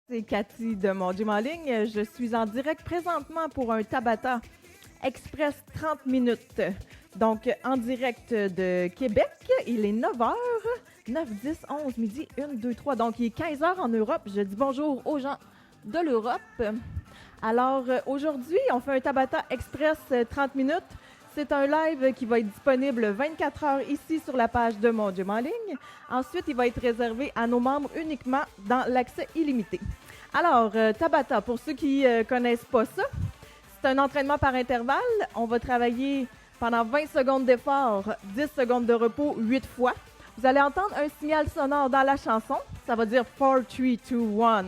C'est Cathy de Mon Gym en ligne. Je suis en direct présentement pour un Tabata Express 30 minutes. Donc, en direct de Québec, il est 9h, 9, 10, 11, midi, 1, 2, 3. Donc, il est 15h en Europe. Je dis bonjour aux gens de l'Europe. Alors, aujourd'hui, on fait un Tabata Express 30 minutes. C'est un live qui va être disponible 24 heures ici sur la page de Mon Gym en ligne. Ensuite, il va être réservé à nos membres uniquement dans l'accès illimité. Alors, Tabata, pour ceux qui ne connaissent pas ça, c'est un entraînement par intervalle. On va travailler pendant 20 secondes d'effort, 10 secondes de repos, 8 fois. Vous allez entendre un signal sonore dans la chanson. Ça va dire 4, 3, 2, 1.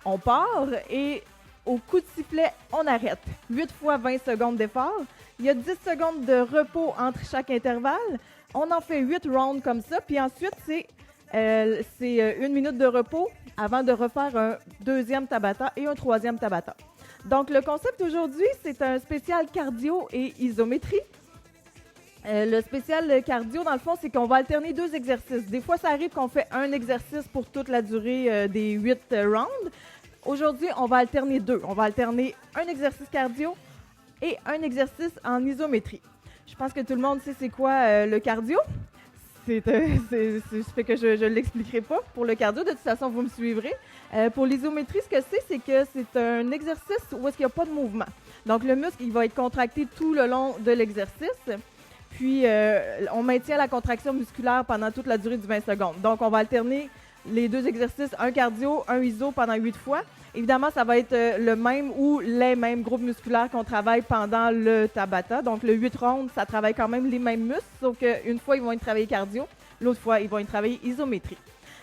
On part et au coup de sifflet, on arrête. 8 fois 20 secondes d'effort. Il y a 10 secondes de repos entre chaque intervalle. On en fait 8 rounds comme ça. Puis ensuite, c'est 1 minute de repos avant de refaire un deuxième Tabata et un troisième Tabata. Donc, le concept aujourd'hui, c'est un spécial cardio et isométrie. Le spécial cardio, dans le fond, c'est qu'on va alterner 2 exercices. Des fois, ça arrive qu'on fait un exercice pour toute la durée des 8 rounds. Aujourd'hui, on va alterner 2. On va alterner un exercice cardio et un exercice en isométrie. Je pense que tout le monde sait c'est quoi le cardio. Ça fait que je ne l'expliquerai pas. Pour le cardio, de toute façon, vous me suivrez. Pour l'isométrie, ce que c'est que c'est un exercice où est-ce qu'il n'y a pas de mouvement. Donc, le muscle, il va être contracté tout le long de l'exercice. Puis, on maintient la contraction musculaire pendant toute la durée du 20 secondes. Donc, on va alterner les 2 exercices, un cardio, un iso pendant 8 fois. Évidemment, ça va être le même ou les mêmes groupes musculaires qu'on travaille pendant le Tabata. Donc, le 8 rondes, ça travaille quand même les mêmes muscles, sauf qu'une fois, ils vont être travailler cardio, l'autre fois, ils vont être travailler isométrie.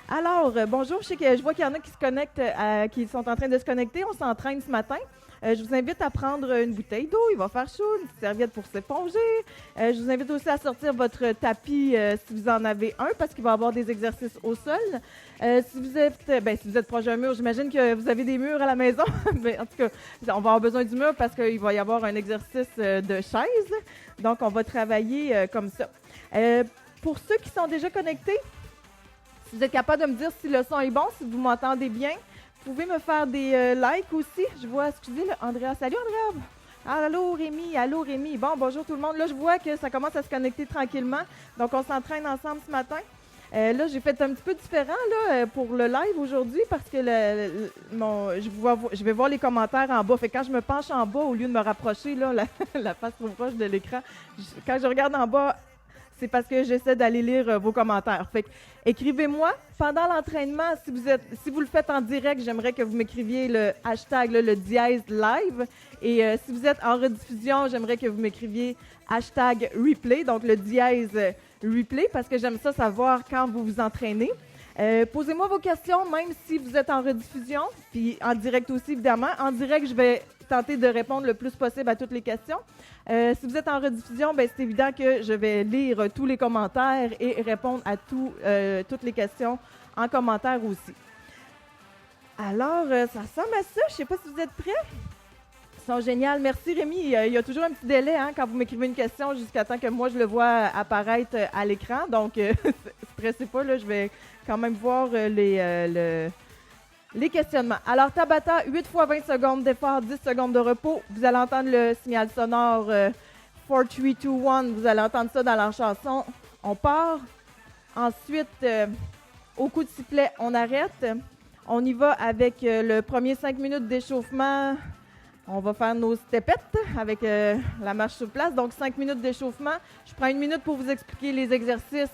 Alors, bonjour, je vois qu'il y en a qui se connectent, qui sont en train de se connecter. On s'entraîne ce matin. Je vous invite à prendre une bouteille d'eau, il va faire chaud, une petite serviette pour s'éponger. Je vous invite aussi à sortir votre tapis si vous en avez un, parce qu'il va y avoir des exercices au sol. Si vous êtes proche d'un mur, j'imagine que vous avez des murs à la maison. Mais en tout cas, on va avoir besoin du mur parce qu'il va y avoir un exercice de chaise. Donc, on va travailler comme ça. Pour ceux qui sont déjà connectés, si vous êtes capable de me dire si le son est bon, si vous m'entendez bien, vous pouvez me faire des likes aussi. Je vois, excusez, là, Andrea. Salut, Andrea. Allô, Rémi. Allô, Rémi. Bon, bonjour tout le monde. Là, je vois que ça commence à se connecter tranquillement. Donc, on s'entraîne ensemble ce matin. Là, j'ai fait un petit peu différent là, pour le live aujourd'hui parce que je vais voir les commentaires en bas. Fait que quand je me penche en bas, au lieu de me rapprocher, là, la face trop proche de l'écran, quand je regarde en bas, c'est parce que j'essaie d'aller lire vos commentaires. Fait que, écrivez-moi pendant l'entraînement. Si vous le faites en direct, j'aimerais que vous m'écriviez le hashtag, là, le dièse live. Et si vous êtes en rediffusion, j'aimerais que vous m'écriviez hashtag replay, donc le dièse replay, parce que j'aime ça savoir quand vous vous entraînez. Posez-moi vos questions, même si vous êtes en rediffusion, puis en direct aussi, évidemment. En direct, je vais tenter de répondre le plus possible à toutes les questions. Si vous êtes en rediffusion, c'est évident que je vais lire tous les commentaires et répondre à toutes les questions en commentaire aussi. Alors, ça ressemble à ça. Je ne sais pas si vous êtes prêts. Ils sont géniaux. Merci, Rémi. Il y a toujours un petit délai quand vous m'écrivez une question jusqu'à temps que moi, je le vois apparaître à l'écran. Donc, ne stressez pas, là, je vais quand même voir les questionnements. Alors, Tabata, 8 fois 20 secondes d'effort, 10 secondes de repos. Vous allez entendre le signal sonore 4, 3, 2, 1. Vous allez entendre ça dans la chanson. On part. Ensuite, au coup de sifflet, on arrête. On y va avec le premier 5 minutes d'échauffement. On va faire nos stepettes avec la marche sur place. Donc, 5 minutes d'échauffement. Je prends 1 minute pour vous expliquer les exercices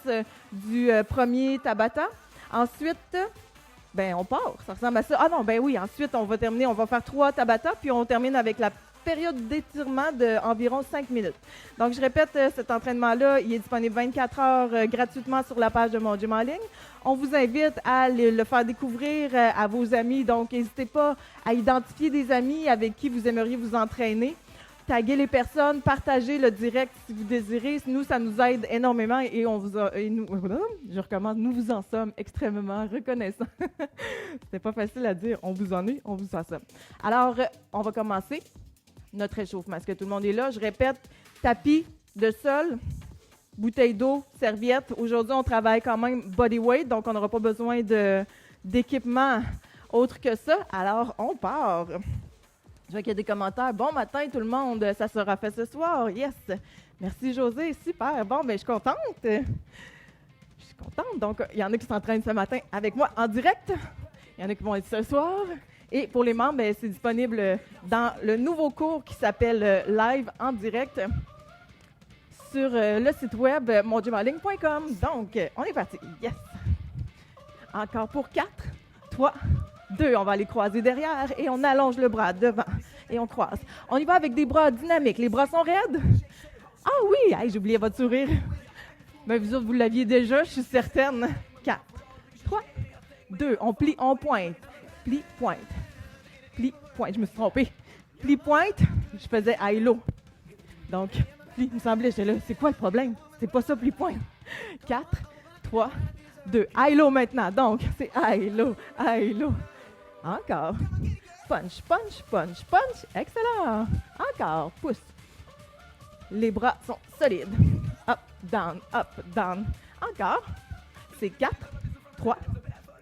du premier Tabata. Ensuite, on part. Ça ressemble à ça. Ah non, oui. Ensuite, on va terminer. On va faire 3 Tabata, puis on termine avec la période d'étirement d'environ 5 minutes. Donc, je répète, cet entraînement-là, il est disponible 24 heures gratuitement sur la page de Mon Gym en ligne. On vous invite à le faire découvrir à vos amis. Donc, n'hésitez pas à identifier des amis avec qui vous aimeriez vous entraîner. Taguez les personnes, partagez le direct si vous désirez. Nous, ça nous aide énormément et je recommence, nous vous en sommes extrêmement reconnaissants. C'était pas facile à dire. On vous en est, on vous en sommes. Alors, on va commencer notre échauffement. Est-ce que tout le monde est là? Je répète, tapis de sol, bouteille d'eau, serviette. Aujourd'hui, on travaille quand même bodyweight, donc on n'aura pas besoin d'équipement autre que ça. Alors, on part. Je vois qu'il y a des commentaires. Bon matin tout le monde, ça sera fait ce soir. Yes! Merci José, super. Bon, bien, je suis contente. Je suis contente. Donc, il y en a qui s'entraînent ce matin avec moi en direct. Il y en a qui vont être ce soir. Et pour les membres, bien, c'est disponible dans le nouveau cours qui s'appelle Live en direct sur le site web monjimaling.com. Donc, on est parti. Yes! Encore pour 4, 3, 2. On va aller croiser derrière et on allonge le bras devant et on croise. On y va avec des bras dynamiques. Les bras sont raides? Ah oui! Hey, j'ai oublié votre sourire. Mais vous autres, vous l'aviez déjà, je suis certaine. 4, 3, 2. On plie, on pointe. Plie, pointe. Plie, pointe. Je me suis trompée. Plie, pointe. Je faisais high-low. Donc, plie, il me semblait, j'étais là, c'est quoi le problème? C'est pas ça, plie, pointe. 4, 3, 2. High-low maintenant. Donc, c'est high-low, high-low. Encore. Punch, punch, punch, punch. Excellent. Encore. Pousse. Les bras sont solides. Up, down. Encore. C'est 4, 3,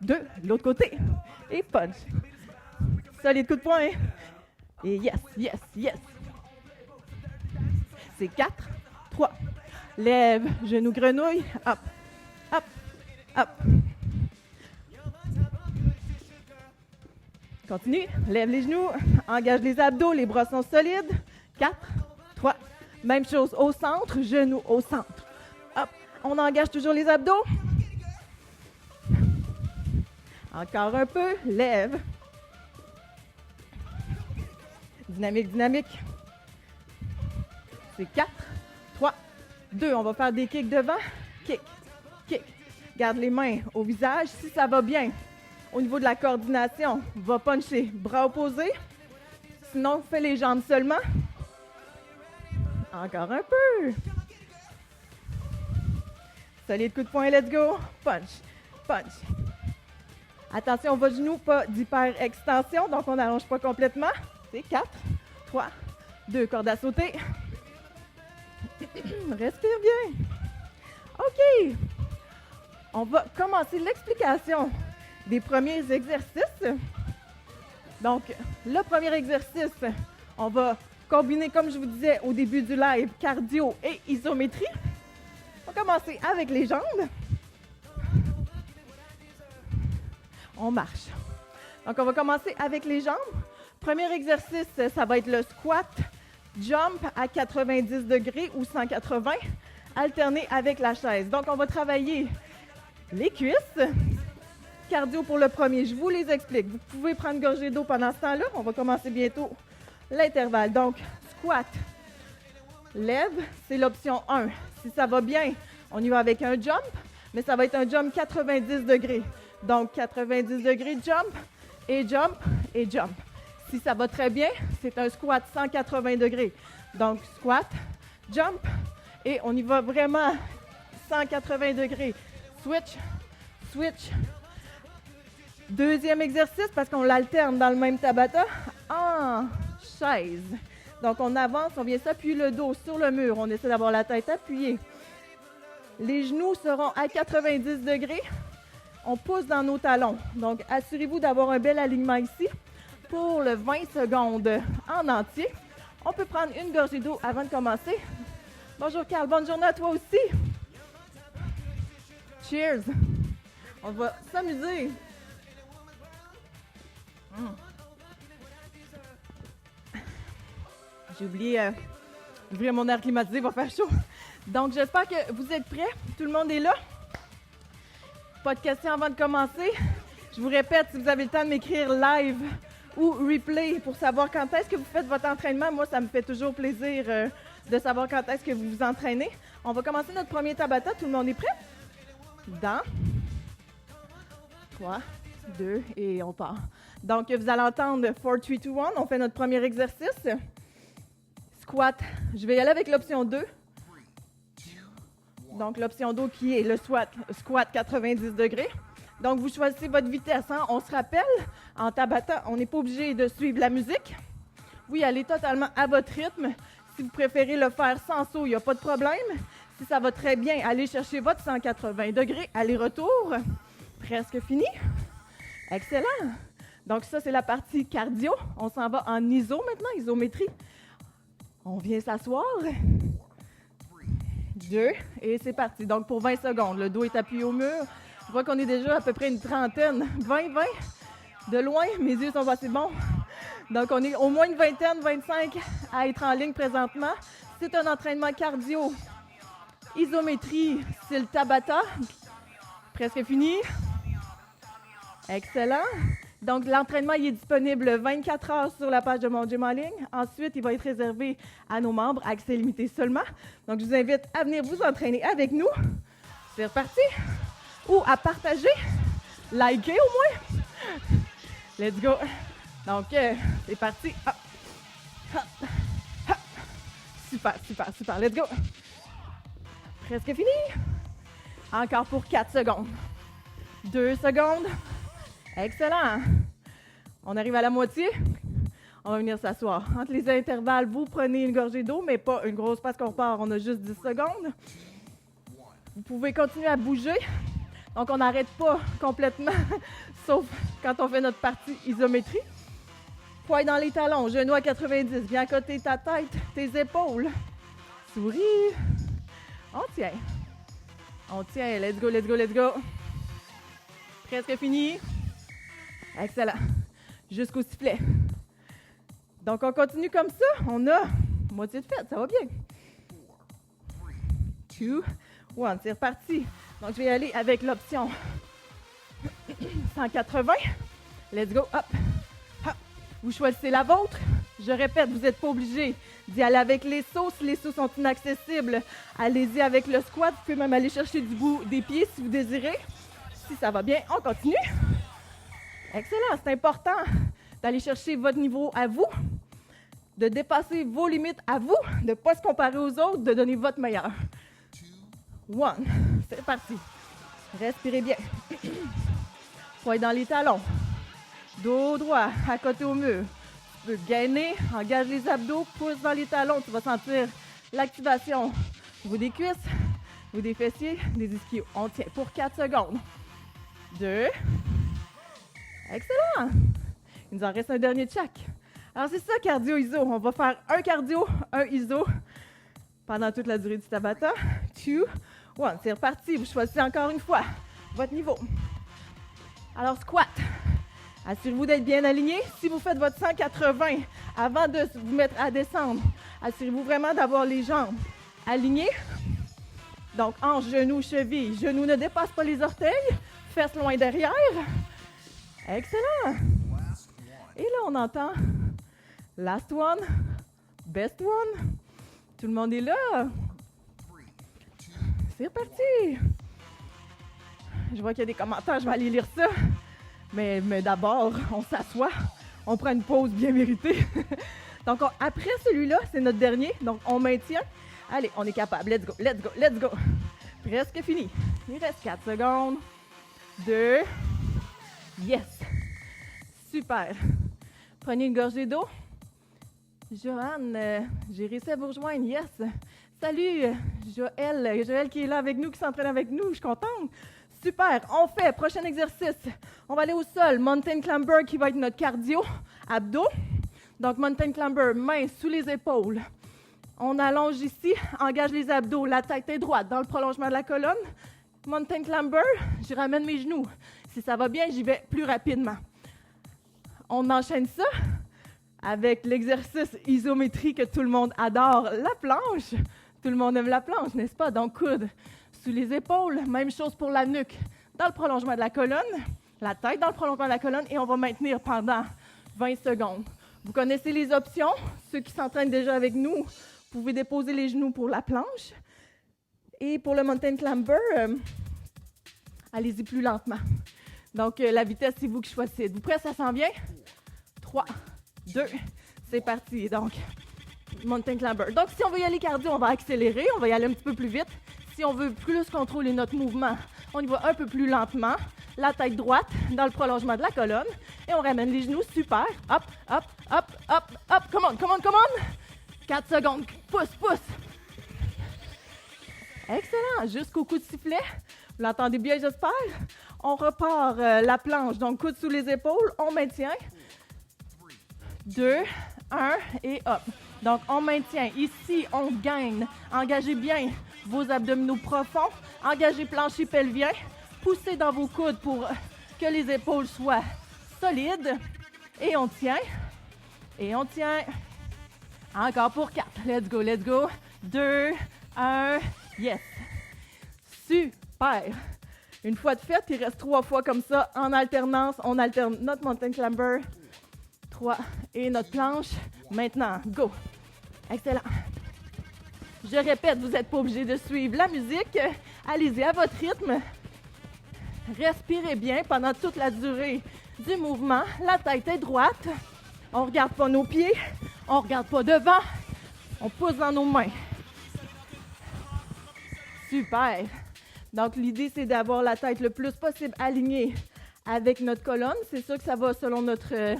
2. L'autre côté. Et punch. Solide coup de poing. Et yes, yes, yes. C'est 4, 3. Lève, genou grenouille. Up, up, up. Continue. Lève les genoux. Engage les abdos. Les bras sont solides. 4, 3. Même chose au centre. Genoux au centre. Hop. On engage toujours les abdos. Encore un peu. Lève. Dynamique, dynamique. C'est 4, 3, 2. On va faire des kicks devant. Kick, kick. Garde les mains au visage. Si ça va bien, au niveau de la coordination, va puncher. Bras opposés. Sinon, fais les jambes seulement. Encore un peu. Solide coup de poing, let's go. Punch, punch. Attention, on va genou, pas d'hyper-extension, donc on n'allonge pas complètement. C'est 4, 3, 2. Corde à sauter. Respire bien. OK. On va commencer l'explication des premiers exercices. Donc, le premier exercice, on va combiner, comme je vous disais au début du live, cardio et isométrie. On va commencer avec les jambes. On marche. Donc, on va commencer avec les jambes. Premier exercice, ça va être le squat jump à 90 degrés ou 180, alterné avec la chaise. Donc, on va travailler les cuisses. Cardio pour le premier, je vous les explique. Vous pouvez prendre une gorgée d'eau pendant ce temps-là. On va commencer bientôt l'intervalle. Donc, squat, lève, c'est l'option 1. Si ça va bien, on y va avec un jump, mais ça va être un jump 90 degrés. Donc, 90 degrés, jump, et jump, et jump. Si ça va très bien, c'est un squat 180 degrés. Donc, squat, jump, et on y va vraiment 180 degrés. Switch, switch. Deuxième exercice, parce qu'on l'alterne dans le même Tabata, en chaise. Donc, on avance, on vient s'appuyer le dos sur le mur. On essaie d'avoir la tête appuyée. Les genoux seront à 90 degrés. On pousse dans nos talons. Donc, assurez-vous d'avoir un bel alignement ici pour le 20 secondes en entier. On peut prendre une gorgée d'eau avant de commencer. Bonjour Carl, bonne journée à toi aussi. Cheers. On va s'amuser. J'ai oublié d'ouvrir mon air climatisé, il va faire chaud. Donc, j'espère que vous êtes prêts. Tout le monde est là. Pas de questions avant de commencer. Je vous répète, si vous avez le temps de m'écrire live ou replay pour savoir quand est-ce que vous faites votre entraînement, moi, ça me fait toujours plaisir de savoir quand est-ce que vous vous entraînez. On va commencer notre premier Tabata. Tout le monde est prêt? Dans 3, 2, et on part. Donc, vous allez entendre 4, 3, 2, 1. On fait notre premier exercice. Squat. Je vais y aller avec l'option 2. Donc, l'option 2 qui est le squat 90 degrés. Donc, vous choisissez votre vitesse. Hein? On se rappelle, en Tabata, on n'est pas obligé de suivre la musique. Vous y allez totalement à votre rythme. Si vous préférez le faire sans saut, il n'y a pas de problème. Si ça va très bien, allez chercher votre 180 degrés, aller-retour. Presque fini. Excellent. Donc ça, c'est la partie cardio. On s'en va en iso maintenant, isométrie. On vient s'asseoir. 2, et c'est parti. Donc pour 20 secondes, le dos est appuyé au mur. Je vois qu'on est déjà à peu près une trentaine. 20. De loin, mes yeux sont assez bons. Donc on est au moins une vingtaine, 25 à être en ligne présentement. C'est un entraînement cardio. Isométrie, c'est le Tabata. Presque fini. Excellent. Donc, l'entraînement il est disponible 24 heures sur la page de Mon Gym en ligne. Ensuite, il va être réservé à nos membres, accès limité seulement. Donc, je vous invite à venir vous entraîner avec nous. C'est reparti. Ou à partager, liker au moins. Let's go. Donc, c'est parti. Hop. Hop. Hop. Super. Let's go. Presque fini. Encore pour 4 secondes. 2 secondes. Excellent. On arrive à la moitié. On va venir s'asseoir. Entre les intervalles, vous prenez une gorgée d'eau, mais pas une grosse parce qu'on repart. On a juste 10 secondes. Vous pouvez continuer à bouger. Donc, on n'arrête pas complètement, sauf quand on fait notre partie isométrie. Poids dans les talons, genoux à 90. Viens à côté de ta tête, tes épaules. Souris. On tient. Let's go. Presque fini. Excellent. Jusqu'au sifflet. Donc, on continue comme ça. On a moitié de fête. Ça va bien. 2, 1. C'est reparti. Donc, je vais aller avec l'option 180. Let's go. Hop. Hop. Vous choisissez la vôtre. Je répète, vous n'êtes pas obligé d'y aller avec les sauts. Si les sauts sont inaccessibles, allez-y avec le squat. Vous pouvez même aller chercher du bout des pieds si vous désirez. Si ça va bien, on continue. Excellent. C'est important d'aller chercher votre niveau à vous, de dépasser vos limites à vous, de ne pas se comparer aux autres, de donner votre meilleur. 1. C'est parti. Respirez bien. Poids dans les talons. Dos droit, à côté au mur. Tu peux gainer, engage les abdos, pousse dans les talons. Tu vas sentir l'activation au niveau des cuisses, au niveau des fessiers, des ischios. On tient pour 4 secondes. 2. Excellent. Il nous en reste un dernier de chaque. Alors, c'est ça, cardio-iso. On va faire un cardio, un iso pendant toute la durée du Tabata. 2, 1. C'est reparti. Vous choisissez encore une fois votre niveau. Alors, squat. Assurez-vous d'être bien aligné. Si vous faites votre 180 avant de vous mettre à descendre, assurez-vous vraiment d'avoir les jambes alignées. Donc, hanches, genoux, chevilles. Genoux ne dépassent pas les orteils. Fesses loin derrière. Excellent. Et là, on entend last one, best one. Tout le monde est là. C'est reparti. Je vois qu'il y a des commentaires, je vais aller lire ça. Mais d'abord, on s'assoit. On prend une pause bien méritée. Donc, après celui-là, c'est notre dernier. Donc, on maintient. Allez, on est capable. Let's go. Presque fini. Il reste 4 secondes. 2. Yes. Super. Prenez une gorgée d'eau. Joanne, j'ai réussi à vous rejoindre. Yes. Salut, Joël. Joël qui est là avec nous, qui s'entraîne avec nous. Je suis contente. Super. On fait. Prochain exercice. On va aller au sol. Mountain Climber qui va être notre cardio. Abdos. Donc, Mountain Climber, mains sous les épaules. On allonge ici. Engage les abdos. La tête est droite dans le prolongement de la colonne. Mountain Climber. Je ramène mes genoux. Si ça va bien, j'y vais plus rapidement. On enchaîne ça avec l'exercice isométrie que tout le monde adore, la planche. Tout le monde aime la planche, n'est-ce pas? Donc, coude sous les épaules. Même chose pour la nuque dans le prolongement de la colonne. La tête dans le prolongement de la colonne et on va maintenir pendant 20 secondes. Vous connaissez les options. Ceux qui s'entraînent déjà avec nous, vous pouvez déposer les genoux pour la planche. Et pour le Mountain Climber, allez-y plus lentement. Donc, la vitesse, c'est vous qui choisissez. Êtes-vous prêts? Ça s'en vient? 3, 2, c'est parti. Donc, Mountain Climber. Donc, si on veut y aller cardio, on va accélérer. On va y aller un petit peu plus vite. Si on veut plus contrôler notre mouvement, on y va un peu plus lentement. La tête droite dans le prolongement de la colonne. Et on ramène les genoux. Super. Hop, hop, hop, hop, hop. Come on. 4 secondes. Pousse. Excellent. Jusqu'au coup de sifflet. Vous l'entendez bien, j'espère. On repart la planche. Donc, coude sous les épaules. On maintient. 2, 1 et hop. Donc, on maintient. Ici, on gaine. Engagez bien vos abdominaux profonds. Engagez plancher pelvien. Poussez dans vos coudes pour que les épaules soient solides. Et on tient. Et on tient. Encore pour 4. Let's go, let's go. 2, 1. Yes. Super. Une fois de fait, il reste 3 fois comme ça en alternance. On alterne notre mountain climber. 3 et notre planche. Maintenant, go. Excellent. Je répète, vous n'êtes pas obligé de suivre la musique. Allez-y à votre rythme. Respirez bien pendant toute la durée du mouvement. La tête est droite. On ne regarde pas nos pieds. On ne regarde pas devant. On pousse dans nos mains. Super. Donc, l'idée, c'est d'avoir la tête le plus possible alignée avec notre colonne. C'est sûr que ça va selon notre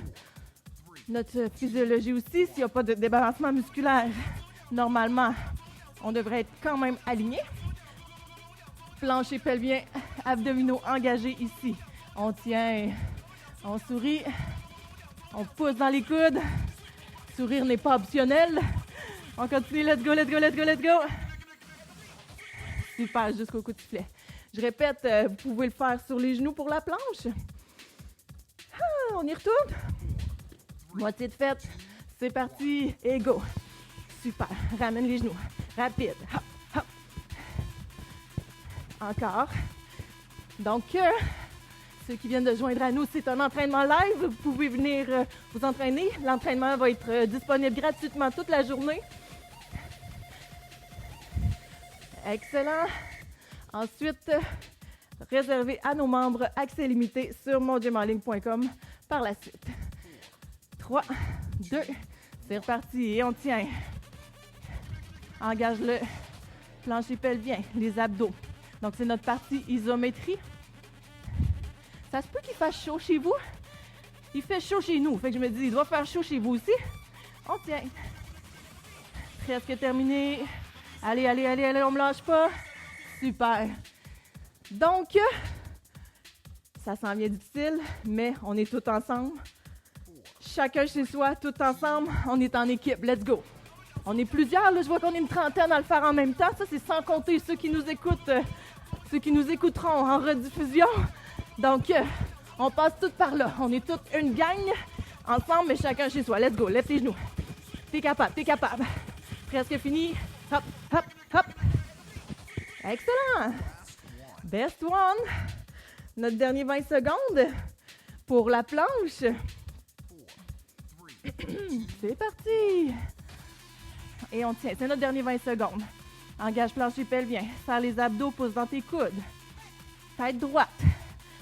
physiologie aussi. S'il n'y a pas de débalancement musculaire, normalement, on devrait être quand même aligné. Plancher pelvien, abdominaux engagés ici. On tient, on sourit, on pousse dans les coudes. Sourire n'est pas optionnel. On continue, let's go, let's go, let's go, let's go. Super, jusqu'au coup de sifflet. Je répète, vous pouvez le faire sur les genoux pour la planche. On y retourne. Moitié de fête. C'est parti. Et go. Super. Ramène les genoux. Rapide. Hop, hop. Encore. Donc, ceux qui viennent de joindre à nous, c'est un entraînement live. Vous pouvez venir vous entraîner. L'entraînement va être disponible gratuitement toute la journée. Excellent. Ensuite, réservé à nos membres accès limité sur mongymaligne.com par la suite. 3, 2, c'est reparti et on tient. Engage le plancher pelvien, les abdos. Donc, c'est notre partie isométrie. Ça se peut qu'il fasse chaud chez vous? Il fait chaud chez nous. Fait que je me dis, il doit faire chaud chez vous aussi. On tient. Presque terminé. Allez, allez, allez, allez, on ne me lâche pas. Super. Donc, ça s'en vient difficile, mais on est tous ensemble. Chacun chez soi, tous ensemble, on est en équipe. Let's go. On est plusieurs, là, je vois qu'on est une trentaine à le faire en même temps. Ça, c'est sans compter ceux qui nous écoutent, ceux qui nous écouteront en rediffusion. Donc, on passe tous par là. On est toutes une gang, ensemble, mais chacun chez soi. Let's go, lève tes genoux. T'es capable, t'es capable. Presque fini. Hop, hop, hop. Excellent. Best one. Notre dernier 20 secondes pour la planche. C'est parti. Et on tient. C'est notre dernier 20 secondes. Engage plancher pelvien. Serre les abdos, pousse dans tes coudes. Tête droite.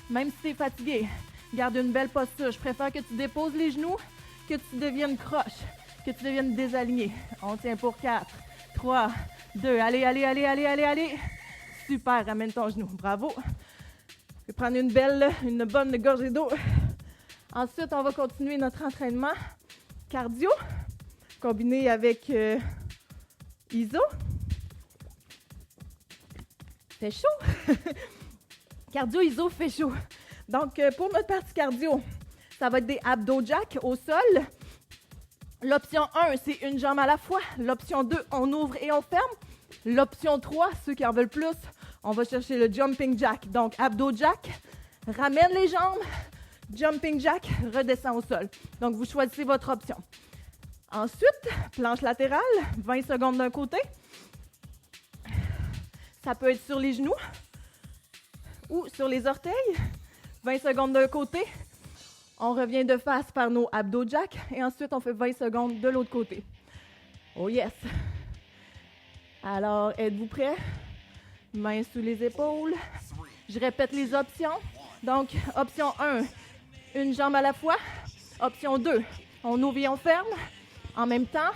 Même si tu es fatigué, garde une belle posture. Je préfère que tu déposes les genoux, que tu deviennes croche, que tu deviennes désaligné. On tient pour 4, 3, 2. Allez, allez, allez, allez, allez, allez. Super, ramène ton genou. Bravo. Je vais prendre une bonne gorgée d'eau. Ensuite, on va continuer notre entraînement cardio, combiné avec ISO. Fait chaud. Cardio ISO fait chaud. Donc, pour notre partie cardio, ça va être des abdos jack au sol. L'option 1, c'est une jambe à la fois. L'option 2, on ouvre et on ferme. L'option 3, ceux qui en veulent plus, on va chercher le jumping jack. Donc, abdos jack, ramène les jambes, jumping jack, redescend au sol. Donc, vous choisissez votre option. Ensuite, planche latérale, 20 secondes d'un côté. Ça peut être sur les genoux ou sur les orteils. 20 secondes d'un côté. On revient de face par nos abdos jack et ensuite, on fait 20 secondes de l'autre côté. Oh yes! Alors, êtes-vous prêts? Mains sous les épaules. Je répète les options. Donc, option 1, une jambe à la fois. Option 2, on ouvre et on ferme. En même temps,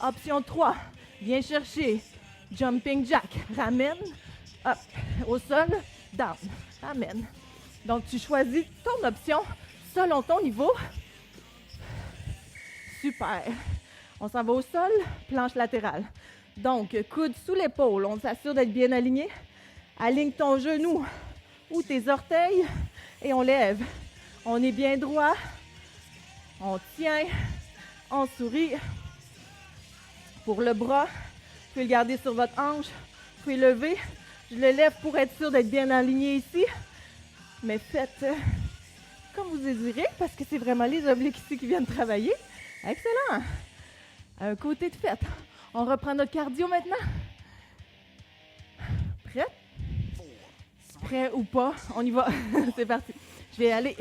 option 3, viens chercher jumping jack. Ramène, hop, au sol, down. Ramène. Donc, tu choisis ton option selon ton niveau. Super. On s'en va au sol, planche latérale. Donc, coude sous l'épaule. On s'assure d'être bien aligné. Aligne ton genou ou tes orteils et on lève. On est bien droit. On tient. On sourit. Pour le bras, vous pouvez le garder sur votre hanche. Vous pouvez lever. Je le lève pour être sûr d'être bien aligné ici. Mais faites comme vous désirez parce que c'est vraiment les obliques ici qui viennent travailler. Excellent. Un côté de fête. On reprend notre cardio maintenant. Prêt? Prêt ou pas? On y va. C'est parti. Je vais aller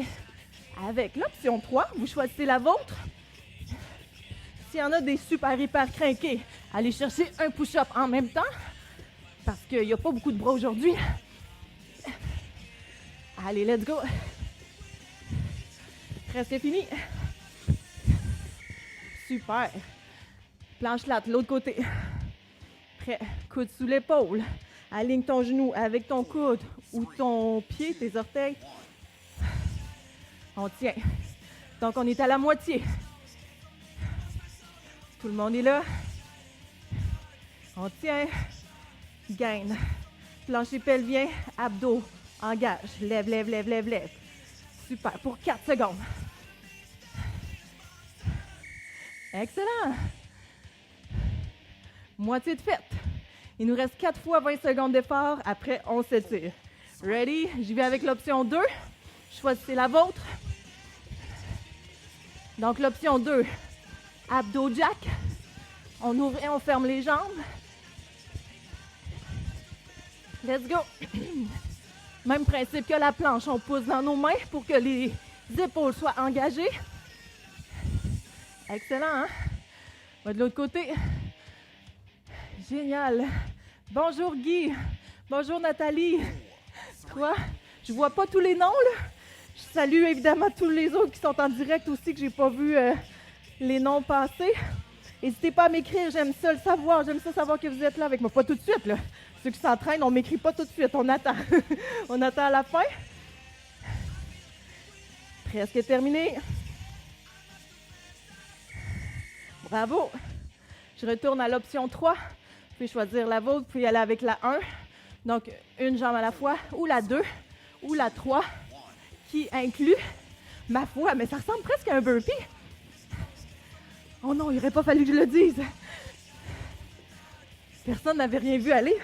avec l'option 3. Vous choisissez la vôtre. S'il y en a des super hyper crinqués, allez chercher un push-up en même temps parce qu'il n'y a pas beaucoup de bras aujourd'hui. Allez, let's go. Presque fini. Super. Planche latte, l'autre côté. Prêt. Coude sous l'épaule. Aligne ton genou avec ton coude ou ton pied, tes orteils. On tient. Donc, on est à la moitié. Tout le monde est là. On tient. Gaine. Plancher pelvien, abdos. Engage. Lève, lève, lève, lève, lève. Super. Pour 4 secondes. Excellent. Moitié de fête. Il nous reste 4 fois 20 secondes d'effort. Après, on s'étire. Ready? J'y vais avec l'option 2. Choisissez la vôtre. Donc, l'option 2, abdos jack. On ouvre et on ferme les jambes. Let's go. Même principe que la planche. On pousse dans nos mains pour que les épaules soient engagées. Excellent, hein? On va de l'autre côté. Génial. Bonjour Guy. Bonjour Nathalie. 3. Je vois pas tous les noms, là. Je salue évidemment tous les autres qui sont en direct aussi, que j'ai pas vu les noms passer. N'hésitez pas à m'écrire, j'aime ça le savoir. J'aime ça savoir que vous êtes là avec moi. Pas tout de suite, là. Ceux qui s'entraînent, on m'écrit pas tout de suite. On attend. On attend à la fin. Presque terminé. Bravo. Je retourne à l'option 3. Vous pouvez choisir la vôtre, vous pouvez y aller avec la 1. Donc, une jambe à la fois, ou la 2, ou la 3, qui inclut, ma foi, mais ça ressemble presque à un burpee. Oh non, il n'aurait pas fallu que je le dise. Personne n'avait rien vu aller.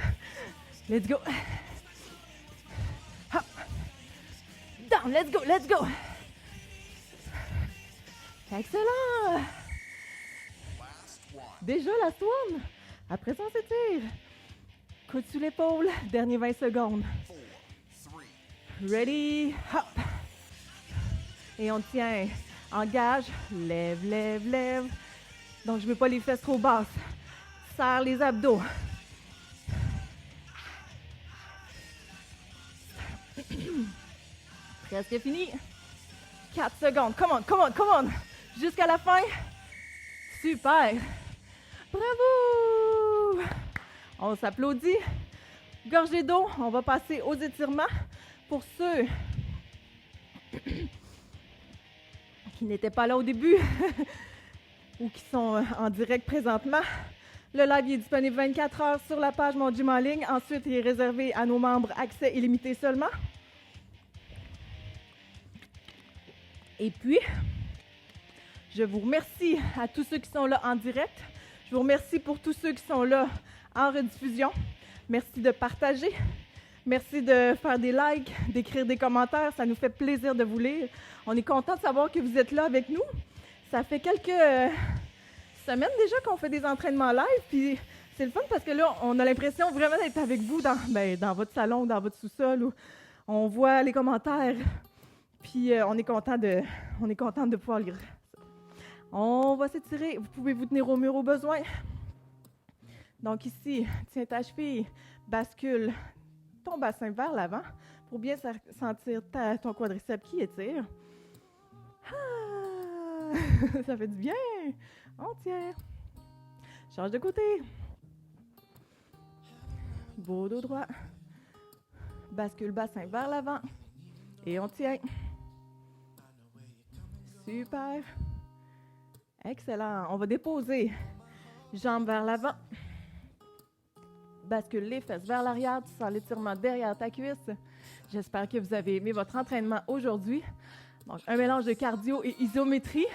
Let's go. Hop. Down, let's go, let's go. Excellent. Déjà la tourne. Après ça, on s'étire. Coude sous l'épaule. Dernier 20 secondes. Ready. Hop. Et on tient. Engage. Lève, lève, lève. Donc, je ne veux pas les fesses trop basses. Serre les abdos. Presque fini. 4 secondes. Come on, come on, come on. Jusqu'à la fin. Super. Bravo! On s'applaudit. Gorgée d'eau. On va passer aux étirements. Pour ceux qui n'étaient pas là au début ou qui sont en direct présentement, le live est disponible 24 heures sur la page Mon Gym en ligne. Ensuite, il est réservé à nos membres accès illimité seulement. Et puis, je vous remercie à tous ceux qui sont là en direct. Je vous remercie pour tous ceux qui sont là en rediffusion. Merci de partager. Merci de faire des likes, d'écrire des commentaires. Ça nous fait plaisir de vous lire. On est content de savoir que vous êtes là avec nous. Ça fait quelques semaines déjà qu'on fait des entraînements live. Puis c'est le fun parce que là, on a l'impression vraiment d'être avec vous dans votre salon, dans votre sous-sol. Où on voit les commentaires. Puis on est content de pouvoir lire ça. On va s'étirer. Vous pouvez vous tenir au mur au besoin. Donc ici, tiens ta cheville, bascule ton bassin vers l'avant pour bien sentir ton quadriceps qui étire. Ah! Ça fait du bien. On tient. Change de côté. Beau dos droit. Bascule bassin vers l'avant. Et on tient. Super. Excellent. On va déposer jambes vers l'avant. bascule les fesses vers l'arrière, tu sens l'étirement derrière ta cuisse. J'espère que vous avez aimé votre entraînement aujourd'hui. Donc, un mélange de cardio et isométrie.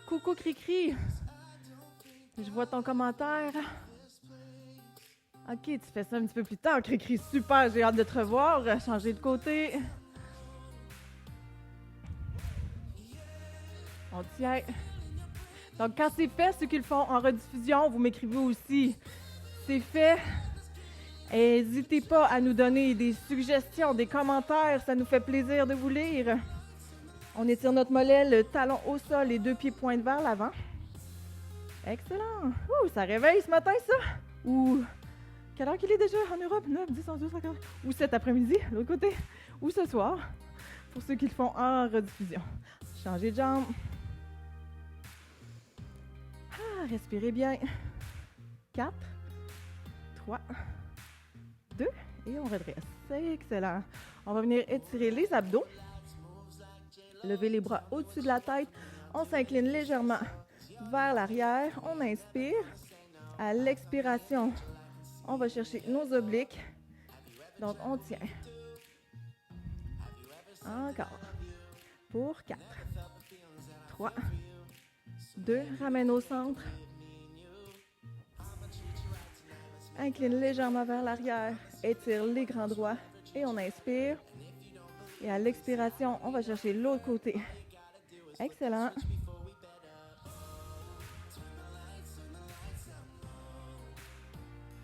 Coucou Cricri, je vois ton commentaire. Ok, tu fais ça un petit peu plus tard, Cricri, super, j'ai hâte de te revoir. Changer de côté. On tient. Donc, quand c'est fait, ceux qui le font en rediffusion, vous m'écrivez aussi. C'est fait. N'hésitez pas à nous donner des suggestions, des commentaires, ça nous fait plaisir de vous lire. On étire notre mollet, le talon au sol, les 2 pieds pointent vers l'avant. Excellent. Ouh, ça réveille ce matin, ça. Ouh. Quelle heure qu'il est déjà en Europe? 9, 10, 11, 12, 13. Ou cet après-midi, de l'autre côté. Ou ce soir, pour ceux qui le font en rediffusion. Changez de jambe. Respirez bien. 4, 3, 2, et on redresse. C'est excellent. On va venir étirer les abdos. Lever les bras au-dessus de la tête. On s'incline légèrement vers l'arrière. On inspire. À l'expiration, on va chercher nos obliques. Donc, on tient. Encore. Pour 4, 3, 2, ramène au centre. Incline légèrement vers l'arrière, étire les grands droits et on inspire. Et à l'expiration, on va chercher l'autre côté. Excellent.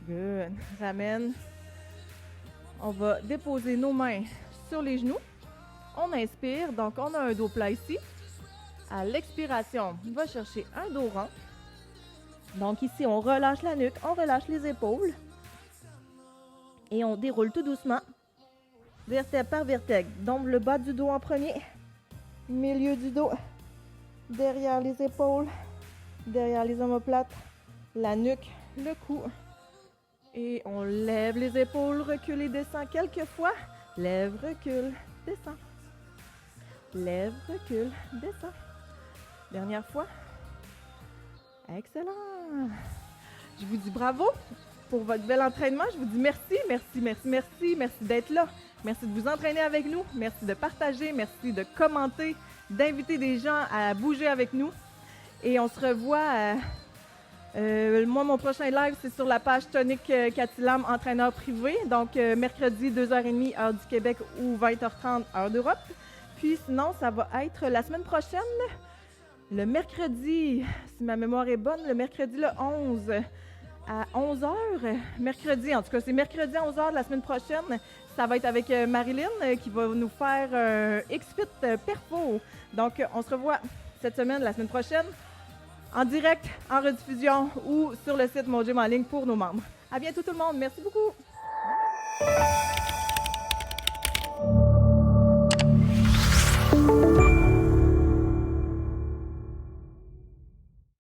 Good. Ramène. On va déposer nos mains sur les genoux. On inspire, donc on a un dos plat ici. À l'expiration, on va chercher un dos rond. Donc ici, on relâche la nuque, on relâche les épaules. Et on déroule tout doucement, vertèbre par vertèbre. Donc le bas du dos en premier, milieu du dos, derrière les épaules, derrière les omoplates, la nuque, le cou. Et on lève les épaules, recule et descend quelques fois. Lève, recule, descend. Lève, recule, descend. Dernière fois. Excellent. Je vous dis bravo pour votre bel entraînement. Je vous dis merci, merci, merci, merci. Merci d'être là. Merci de vous entraîner avec nous. Merci de partager. Merci de commenter, d'inviter des gens à bouger avec nous. Et on se revoit. Moi, mon prochain live, c'est sur la page Tonic Catilam, entraîneur privé. Donc, mercredi, 2h30, heure du Québec ou 20h30, heure d'Europe. Puis sinon, ça va être la semaine prochaine, le mercredi, si ma mémoire est bonne, le mercredi le 11 à 11h. Mercredi, en tout cas, c'est mercredi à 11h de la semaine prochaine. Ça va être avec Marilyn qui va nous faire un X-Fit Perfo. Donc, on se revoit cette semaine, la semaine prochaine, en direct, en rediffusion ou sur le site Mon Gym en ligne pour nos membres. À bientôt tout le monde. Merci beaucoup.